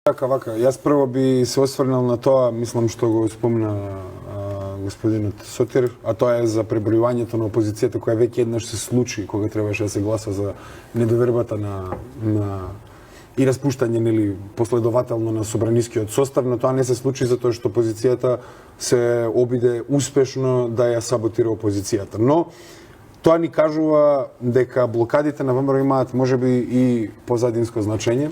Вака, јас прво би се осврнал на тоа, мислам што го спомна господинот Сотир, а тоа е за пребројувањето на опозицијата која веќе еднаш се случи кога требаше да се гласа за недовербата и распуштање нели последователно на собранискиот состав, но тоа не се случи затоа што опозицијата се обиде успешно да ја саботира опозицијата. Но тоа ни кажува дека блокадите на ВМРО имаат можеби и позадинско значење,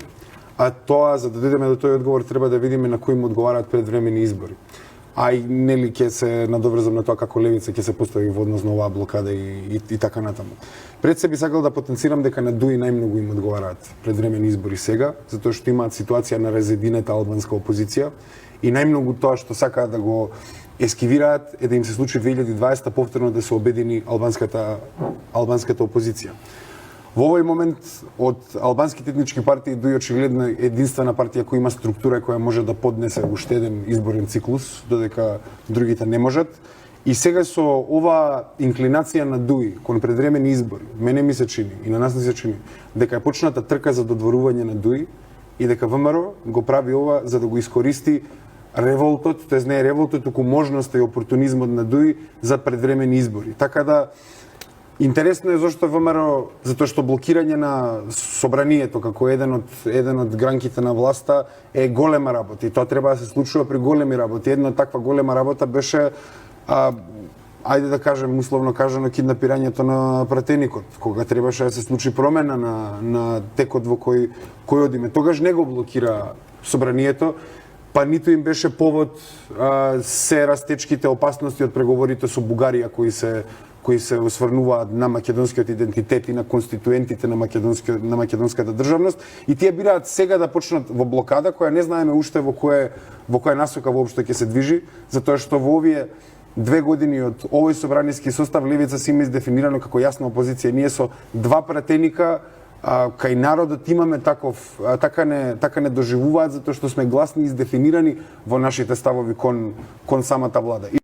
а тоа, за да дојдеме до тој одговор, треба да видиме на кои му одговараат предвремени избори. А и нели ќе се надоврзам на тоа како левица ќе се постави во однос на оваа блокада и така натаму. Пред се би сакал да потенцирам дека на ДУИ најмногу им одговараат предвремени избори сега, затоа што имаат ситуација на разединета албанска опозиција и најмногу тоа што сакаат да го ескивираат е да им се случи 2020 повторно да се обедини албанската опозиција. Во овој момент од албанските етнички партии ДУИ очигледно единствена партија која има структура која може да поднесе уште еден изборен циклус, додека другите не можат. И сега со ова инклинација на ДУИ кон предвремени избори, мене ми се чини и на нас не се чини дека е почната трка за додворување на ДУИ и дека ВМРО го прави ова за да го искористи револтот, тоест не е револтот, туку можноста и опортунизмот на ДУИ за предвремени избори. Така да интересно е зашто ВМРО, затоа што блокирање на собранието како еден од гранките на власта е голема работа и тоа треба да се случува при големи работи. Една таква голема работа беше ајде да кажем условно кажано киднапирањето на пратеникот, кога требаше да се случи промена на текот во кој одиме. Тогаш не го блокира собранието, па ниту им беше повод се растечките опасности од преговорите со Бугарија кои се осврнуваат на македонскиот идентитет и на конституентите на македонската државност, и тие бираат сега да почнат во блокада која не знаеме уште во која насока воопшто ќе се движи, затоа што во овие 2 години од овој собраниски состав левица си има издефинирано како јасна опозиција. Ние со 2 пратеника кај народот имаме така не доживуваат затоа што сме гласни и издефинирани во нашите ставови кон самата влада.